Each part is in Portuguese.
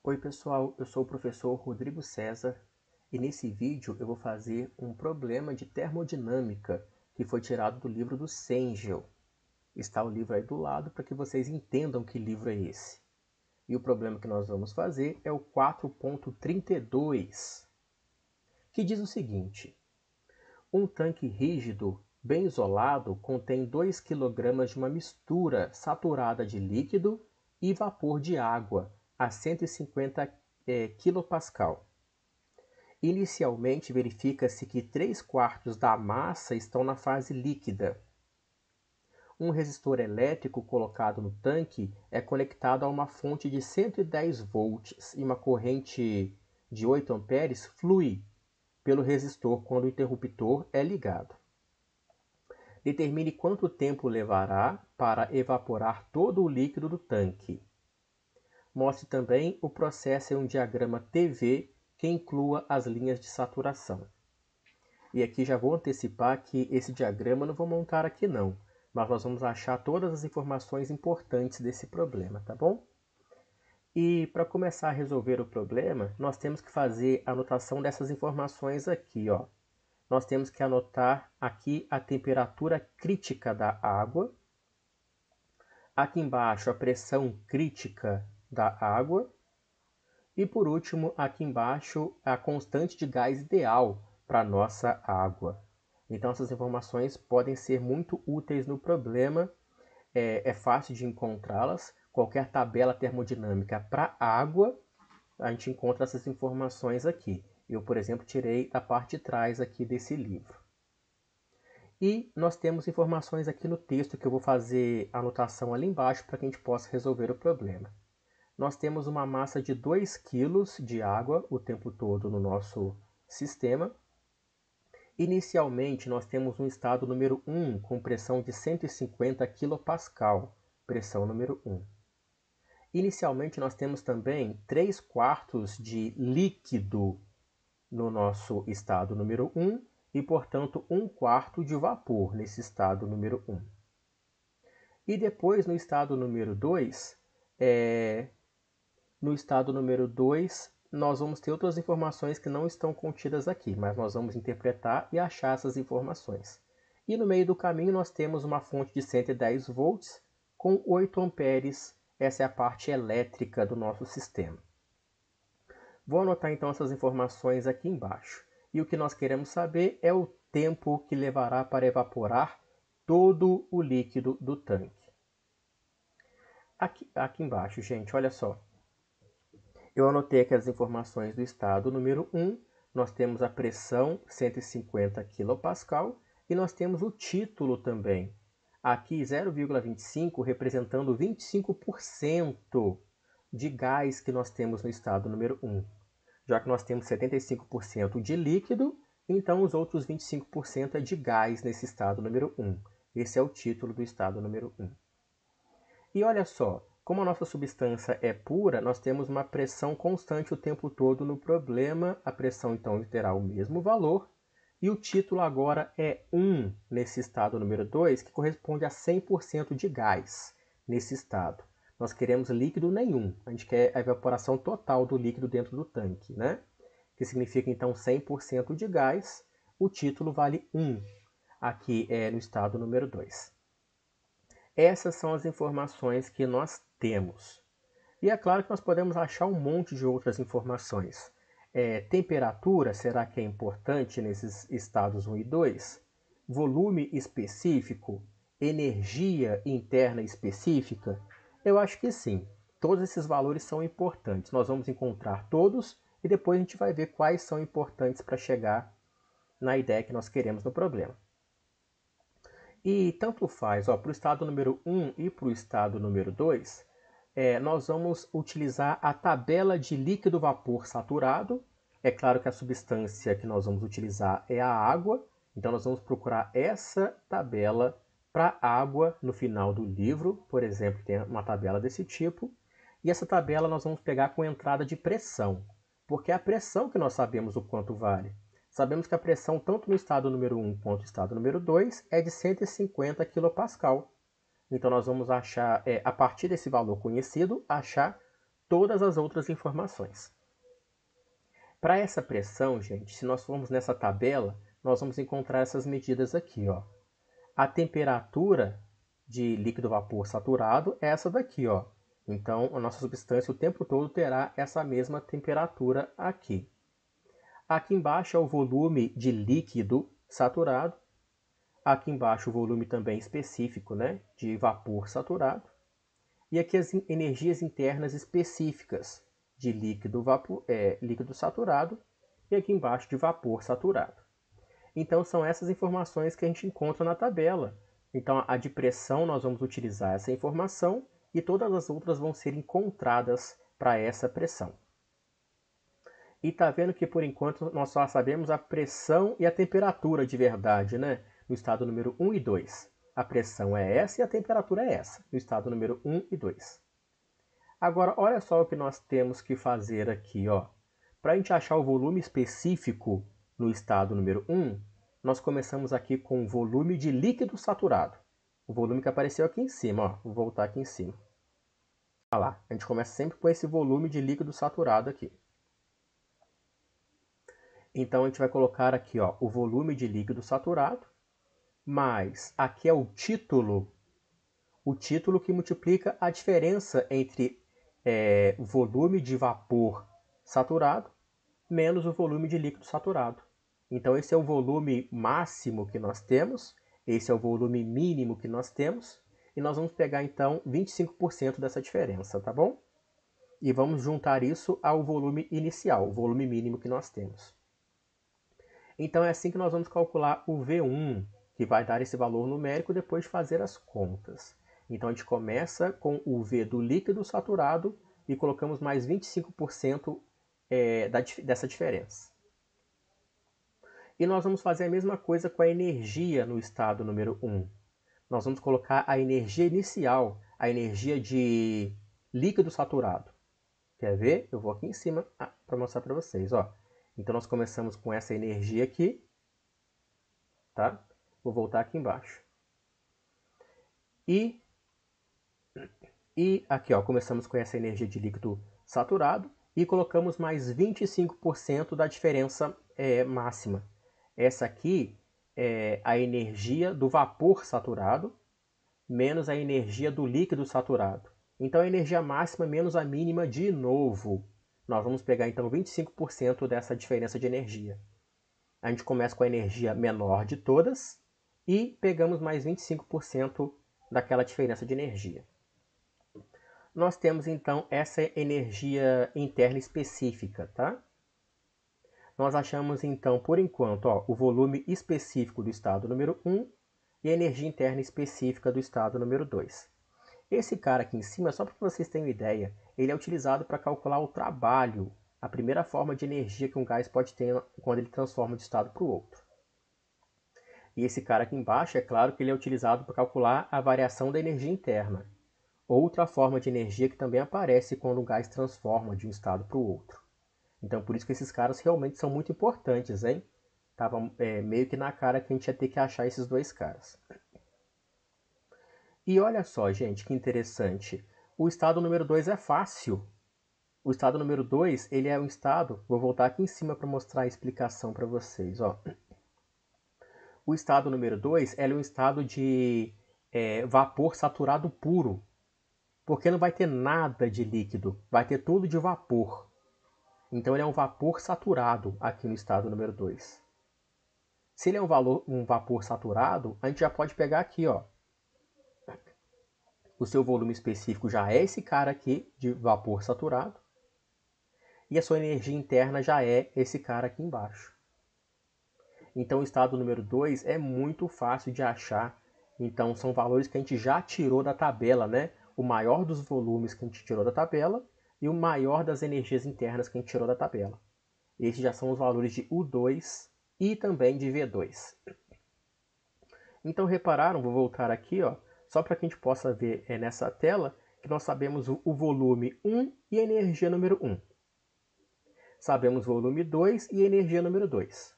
Oi pessoal, eu sou o professor Rodrigo César e nesse vídeo eu vou fazer um problema de termodinâmica que foi tirado do livro do Cengel. Está o livro aí do lado para que vocês entendam que livro é esse. E o problema que nós vamos fazer é o 4.32, que diz o seguinte: um tanque rígido bem isolado contém 2 kg de uma mistura saturada de líquido e vapor de água a 150 kPa. Inicialmente, verifica-se que 3/4 da massa estão na fase líquida. Um resistor elétrico colocado no tanque é conectado a uma fonte de 110 volts e uma corrente de 8 amperes flui pelo resistor quando o interruptor é ligado. Determine quanto tempo levará para evaporar todo o líquido do tanque. Mostre também o processo em um diagrama TV que inclua as linhas de saturação. E aqui já vou antecipar que esse diagrama eu não vou montar aqui não, mas nós vamos achar todas as informações importantes desse problema, tá bom? E para começar a resolver o problema, nós temos que fazer a anotação dessas informações aqui, ó. Nós temos que anotar aqui a temperatura crítica da água, aqui embaixo a pressão crítica da água, e por último, aqui embaixo, a constante de gás ideal para a nossa água. Então, essas informações podem ser muito úteis no problema, é fácil de encontrá-las. Qualquer tabela termodinâmica para água, a gente encontra essas informações aqui. Eu, por exemplo, tirei da parte de trás aqui desse livro. E nós temos informações aqui no texto que eu vou fazer anotação ali embaixo para que a gente possa resolver o problema. Nós temos uma massa de 2 kg de água o tempo todo no nosso sistema. Inicialmente, nós temos um estado número 1 com pressão de 150 kPa, pressão número 1. Inicialmente, nós temos também 3/4 de líquido no nosso estado número 1 e, portanto, 1/4 de vapor nesse estado número 1. E depois, no estado número 2, nós vamos ter outras informações que não estão contidas aqui, mas nós vamos interpretar e achar essas informações. E no meio do caminho nós temos uma fonte de 110 volts com 8 amperes. Essa é a parte elétrica do nosso sistema. Vou anotar então essas informações aqui embaixo. E o que nós queremos saber é o tempo que levará para evaporar todo o líquido do tanque. Aqui embaixo, gente, olha só. Eu anotei aqui as informações do estado número 1, nós temos a pressão 150 kPa e nós temos o título também. Aqui 0,25 representando 25% de gás que nós temos no estado número 1. Já que nós temos 75% de líquido, então os outros 25% é de gás nesse estado número 1. Esse é o título do estado número 1. E olha só, como a nossa substância é pura, nós temos uma pressão constante o tempo todo no problema. A pressão, então, terá o mesmo valor. E o título agora é 1 nesse estado número 2, que corresponde a 100% de gás nesse estado. Nós queremos líquido nenhum. A gente quer a evaporação total do líquido dentro do tanque, né? Que significa, então, 100% de gás. O título vale 1 aqui no estado número 2. Essas são as informações que nós temos. E é claro que nós podemos achar um monte de outras informações. Temperatura, será que é importante nesses estados 1 e 2? Volume específico? Energia interna específica? Eu acho que sim. Todos esses valores são importantes. Nós vamos encontrar todos e depois a gente vai ver quais são importantes para chegar na ideia que nós queremos no problema. E tanto faz, para o estado número 1 e para o estado número 2, nós vamos utilizar a tabela de líquido-vapor saturado. É claro que a substância que nós vamos utilizar é a água, então nós vamos procurar essa tabela para água no final do livro, por exemplo, tem uma tabela desse tipo. E essa tabela nós vamos pegar com entrada de pressão, porque é a pressão que nós sabemos o quanto vale. Sabemos que a pressão, tanto no estado número 1 quanto no estado número 2, é de 150 kPa. Então, nós vamos achar, a partir desse valor conhecido, achar todas as outras informações. Para essa pressão, gente, se nós formos nessa tabela, nós vamos encontrar essas medidas aqui, ó. A temperatura de líquido vapor saturado é essa daqui, ó. Então, a nossa substância o tempo todo terá essa mesma temperatura aqui. Aqui embaixo é o volume de líquido saturado. Aqui embaixo o volume também específico, né, de vapor saturado. E aqui as energias internas específicas de líquido saturado e aqui embaixo de vapor saturado. Então são essas informações que a gente encontra na tabela. Então a de pressão nós vamos utilizar essa informação e todas as outras vão ser encontradas para essa pressão. E tá vendo que por enquanto nós só sabemos a pressão e a temperatura de verdade, né? No estado número 1 e 2. A pressão é essa e a temperatura é essa, no estado número 1 e 2. Agora, olha só o que nós temos que fazer aqui, ó. Para a gente achar o volume específico no estado número 1, nós começamos aqui com o volume de líquido saturado. O volume que apareceu aqui em cima, ó. Vou voltar aqui em cima. Olha lá, a gente começa sempre com esse volume de líquido saturado aqui. Então, a gente vai colocar aqui, ó, o volume de líquido saturado, mais aqui é o título que multiplica a diferença entre volume de vapor saturado menos o volume de líquido saturado. Então esse é o volume máximo que nós temos, esse é o volume mínimo que nós temos, e nós vamos pegar então 25% dessa diferença, tá bom? E vamos juntar isso ao volume inicial, o volume mínimo que nós temos. Então é assim que nós vamos calcular o V1, que vai dar esse valor numérico depois de fazer as contas. Então a gente começa com o V do líquido saturado e colocamos mais 25% dessa diferença. E nós vamos fazer a mesma coisa com a energia no estado número 1. Nós vamos colocar a energia inicial, a energia de líquido saturado. Quer ver? Eu vou aqui em cima para mostrar para vocês, ó. Então nós começamos com essa energia aqui, tá? Vou voltar aqui embaixo. E aqui, ó, começamos com essa energia de líquido saturado e colocamos mais 25% da diferença máxima. Essa aqui é a energia do vapor saturado menos a energia do líquido saturado. Então a energia máxima menos a mínima de novo. Nós vamos pegar então 25% dessa diferença de energia. A gente começa com a energia menor de todas e pegamos mais 25% daquela diferença de energia. Nós temos então essa energia interna específica, tá? Nós achamos então, por enquanto, ó, o volume específico do estado número 1 e a energia interna específica do estado número 2. Esse cara aqui em cima, só para que vocês tenham ideia, ele é utilizado para calcular o trabalho, a primeira forma de energia que um gás pode ter quando ele transforma de estado para o outro. E esse cara aqui embaixo, é claro que ele é utilizado para calcular a variação da energia interna. Outra forma de energia que também aparece quando o gás transforma de um estado para o outro. Então por isso que esses caras realmente são muito importantes, hein? Tava meio que na cara que a gente ia ter que achar esses dois caras. E olha só, gente, que interessante. O estado número 2 é fácil. O estado número 2, ele é um estado... Vou voltar aqui em cima para mostrar a explicação para vocês, ó. O estado número 2 é um estado de vapor saturado puro. Porque não vai ter nada de líquido, vai ter tudo de vapor. Então ele é um vapor saturado aqui no estado número 2. Se ele é um vapor saturado, a gente já pode pegar aqui, ó. O seu volume específico já é esse cara aqui de vapor saturado. E a sua energia interna já é esse cara aqui embaixo. Então o estado número 2 é muito fácil de achar. Então são valores que a gente já tirou da tabela, né? O maior dos volumes que a gente tirou da tabela e o maior das energias internas que a gente tirou da tabela. Esses já são os valores de U2 e também de V2. Então repararam, vou voltar aqui, ó, só para que a gente possa ver nessa tela que nós sabemos o volume 1 e a energia número 1. Sabemos o volume 2 e a energia número 2.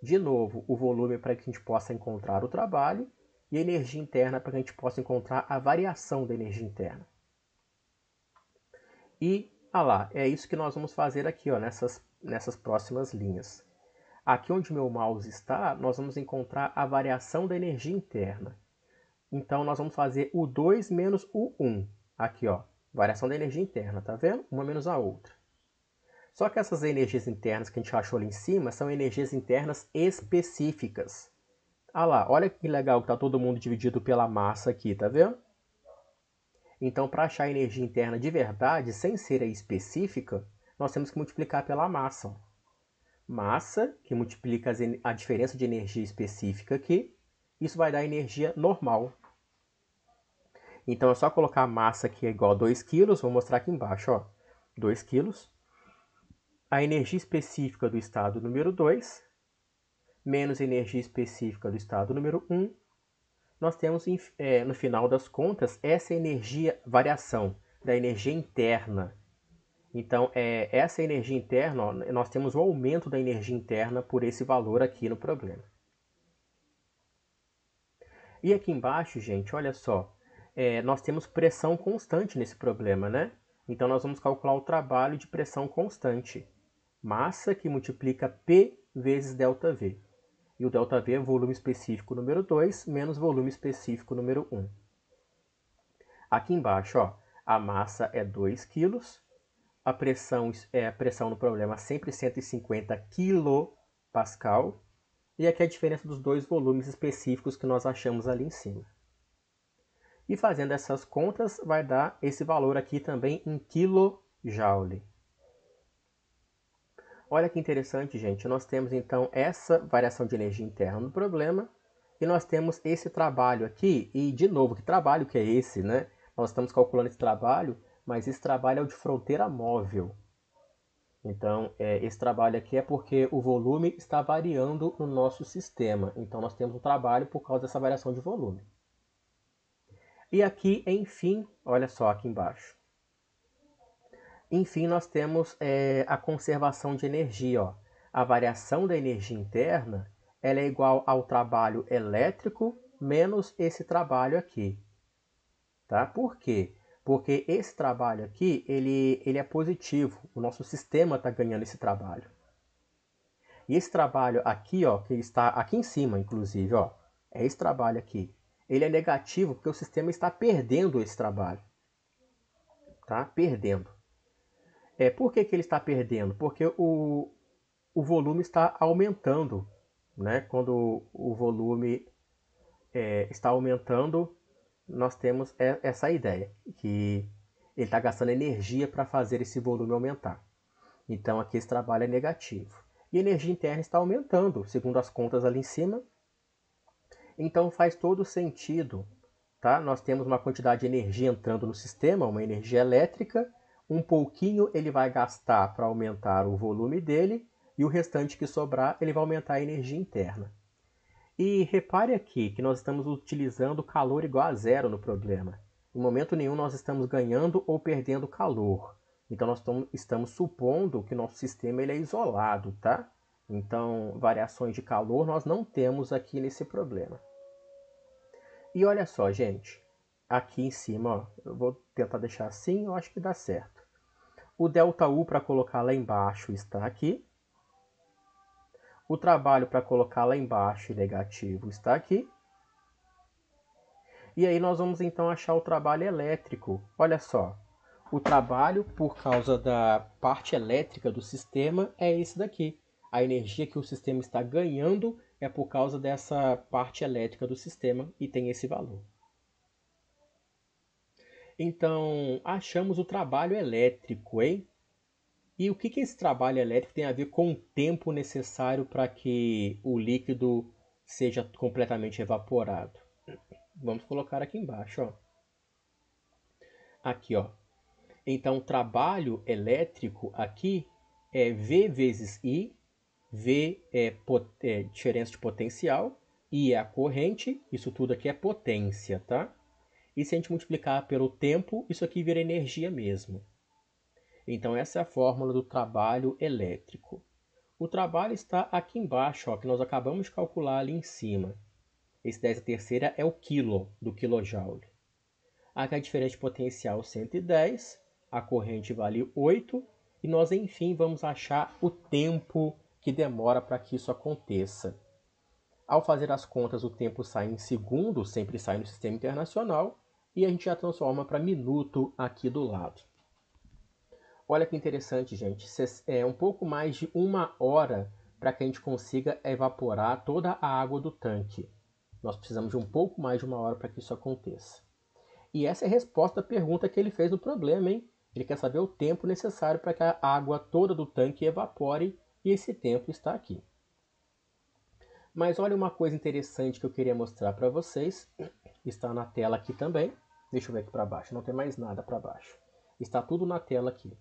De novo, o volume para que a gente possa encontrar o trabalho e a energia interna para que a gente possa encontrar a variação da energia interna. E Ah lá, é isso que nós vamos fazer aqui, ó, nessas próximas linhas. Aqui onde meu mouse está, nós vamos encontrar a variação da energia interna. Então, nós vamos fazer o 2 menos o 1. Aqui, ó, variação da energia interna, tá vendo? Uma menos a outra. Só que essas energias internas que a gente achou ali em cima são energias internas específicas. Ah lá, olha que legal que está todo mundo dividido pela massa aqui, tá vendo? Então, para achar a energia interna de verdade, sem ser a específica, nós temos que multiplicar pela massa. Massa, que multiplica a diferença de energia específica aqui, isso vai dar energia normal. Então, é só colocar a massa aqui igual a 2 kg, vou mostrar aqui embaixo, ó. 2 kg. A energia específica do estado número 2, menos a energia específica do estado número 1, nós temos, no final das contas, essa energia, variação da energia interna. Então, essa energia interna, ó, nós temos o aumento da energia interna por esse valor aqui no problema. E aqui embaixo, gente, olha só, nós temos pressão constante nesse problema, né? Então, nós vamos calcular o trabalho de pressão constante. Massa que multiplica P vezes ΔV. E o ΔV é volume específico número 2 menos volume específico número 1. Aqui embaixo, ó, a massa é 2 kg, a pressão no problema sempre 150 kPa, e aqui é a diferença dos dois volumes específicos que nós achamos ali em cima. E fazendo essas contas, vai dar esse valor aqui também em kJ. Olha que interessante, gente. Nós temos, então, essa variação de energia interna no problema. E nós temos esse trabalho aqui. E, de novo, que trabalho que é esse, né? Nós estamos calculando esse trabalho, mas esse trabalho é o de fronteira móvel. Então, esse trabalho aqui é porque o volume está variando no nosso sistema. Então, nós temos um trabalho por causa dessa variação de volume. E aqui, enfim, olha só aqui embaixo. Enfim, nós temos a conservação de energia. Ó. A variação da energia interna ela é igual ao trabalho elétrico menos esse trabalho aqui. Tá? Por quê? Porque esse trabalho aqui ele é positivo. O nosso sistema está ganhando esse trabalho. E esse trabalho aqui, ó, que está aqui em cima, inclusive, ó, é esse trabalho aqui. Ele é negativo porque o sistema está perdendo esse trabalho. Tá? Perdendo. Por que ele está perdendo? Porque o volume está aumentando. Né? Quando o volume está aumentando, nós temos essa ideia, que ele está gastando energia para fazer esse volume aumentar. Então aqui esse trabalho é negativo. E a energia interna está aumentando, segundo as contas ali em cima. Então faz todo sentido. Tá? Nós temos uma quantidade de energia entrando no sistema, uma energia elétrica. Um pouquinho ele vai gastar para aumentar o volume dele, e o restante que sobrar ele vai aumentar a energia interna. E repare aqui que nós estamos utilizando calor igual a zero no problema. Em momento nenhum nós estamos ganhando ou perdendo calor. Então nós estamos supondo que nosso sistema ele é isolado, tá? Então variações de calor nós não temos aqui nesse problema. E olha só, gente, aqui em cima, ó, eu vou tentar deixar assim, eu acho que dá certo. O ΔU para colocar lá embaixo está aqui. O trabalho para colocar lá embaixo negativo está aqui. E aí nós vamos então achar o trabalho elétrico. Olha só, o trabalho por causa da parte elétrica do sistema é esse daqui. A energia que o sistema está ganhando é por causa dessa parte elétrica do sistema e tem esse valor. Então, achamos o trabalho elétrico, hein? E o que esse trabalho elétrico tem a ver com o tempo necessário para que o líquido seja completamente evaporado? Vamos colocar aqui embaixo, ó. Aqui, ó. Então, o trabalho elétrico aqui é V vezes I. V é diferença de potencial. I é a corrente. Isso tudo aqui é potência, tá? E se a gente multiplicar pelo tempo, isso aqui vira energia mesmo. Então, essa é a fórmula do trabalho elétrico. O trabalho está aqui embaixo, ó, que nós acabamos de calcular ali em cima. Esse 10⁻³ é o quilo do quilojoule. Aqui a diferença de potencial 110, a corrente vale 8 e nós, enfim, vamos achar o tempo que demora para que isso aconteça. Ao fazer as contas, o tempo sai em segundos, sempre sai no sistema internacional, e a gente já transforma para minuto aqui do lado. Olha que interessante, gente. É um pouco mais de 1 hora para que a gente consiga evaporar toda a água do tanque. Nós precisamos de um pouco mais de 1 hora para que isso aconteça. E essa é a resposta à pergunta que ele fez no problema, hein? Ele quer saber o tempo necessário para que a água toda do tanque evapore, e esse tempo está aqui. Mas olha uma coisa interessante que eu queria mostrar para vocês. Está na tela aqui também. Deixa eu ver aqui para baixo, não tem mais nada para baixo. Está tudo na tela aqui.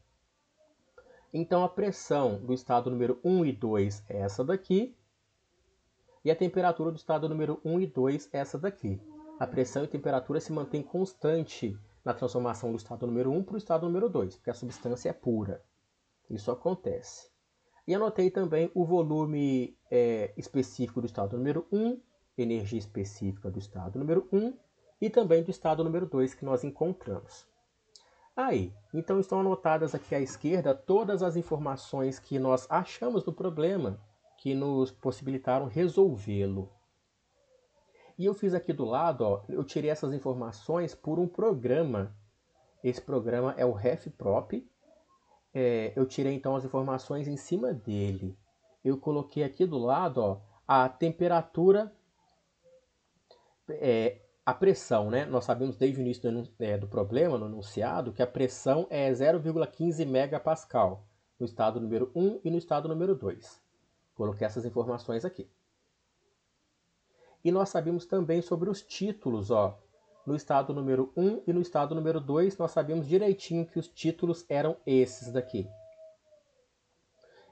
Então a pressão do estado número 1 e 2 é essa daqui. E a temperatura do estado número 1 e 2 é essa daqui. A pressão e a temperatura se mantêm constante na transformação do estado número 1 para o estado número 2, porque a substância é pura. Isso acontece. E anotei também o volume específico do estado número 1, energia específica do estado número 1 e também do estado número 2 que nós encontramos. Aí, então estão anotadas aqui à esquerda todas as informações que nós achamos do problema que nos possibilitaram resolvê-lo. E eu fiz aqui do lado, ó, eu tirei essas informações por um programa. Esse programa é o RefProp. Eu tirei então as informações em cima dele. Eu coloquei aqui do lado, ó, a temperatura, a pressão, né? Nós sabemos desde o início do problema, no enunciado, que a pressão é 0,15 megapascal no estado número 1 e no estado número 2. Coloquei essas informações aqui. E nós sabemos também sobre os títulos, ó. No estado número 1 e no estado número 2, nós sabemos direitinho que os títulos eram esses daqui.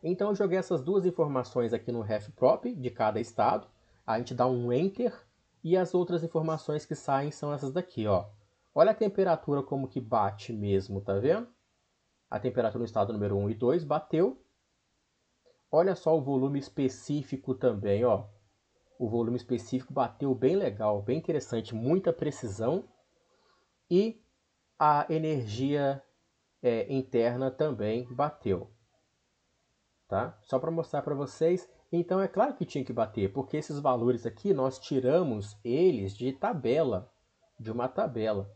Então eu joguei essas duas informações aqui no RefProp de cada estado. A gente dá um Enter e as outras informações que saem são essas daqui, ó. Olha a temperatura como que bate mesmo, tá vendo? A temperatura no estado número 1 e 2 bateu. Olha só o volume específico também, ó. O volume específico bateu bem legal, bem interessante, muita precisão. E a energia interna também bateu. Tá? Só para mostrar para vocês. Então é claro que tinha que bater, porque esses valores aqui nós tiramos eles de tabela, de uma tabela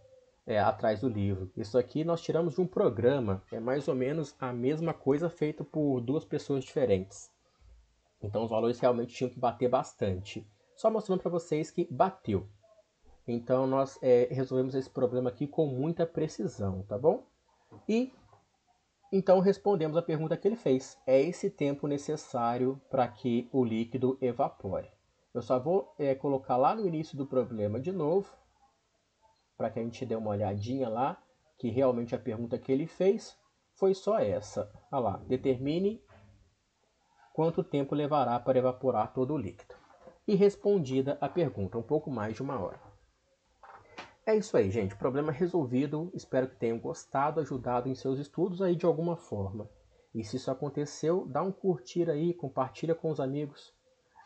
atrás do livro. Isso aqui nós tiramos de um programa, é mais ou menos a mesma coisa feita por duas pessoas diferentes. Então os valores realmente tinham que bater bastante. Só mostrando para vocês que bateu. Então nós resolvemos esse problema aqui com muita precisão, tá bom? E então respondemos a pergunta que ele fez. É esse tempo necessário para que o líquido evapore. Eu só vou colocar lá no início do problema de novo, para que a gente dê uma olhadinha lá, que realmente a pergunta que ele fez foi só essa. Olha lá, determine quanto tempo levará para evaporar todo o líquido. E respondida a pergunta, um pouco mais de 1 hora. É isso aí, gente. Problema resolvido. Espero que tenham gostado, ajudado em seus estudos aí de alguma forma. E se isso aconteceu, dá um curtir aí, compartilha com os amigos.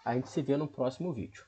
A gente se vê no próximo vídeo.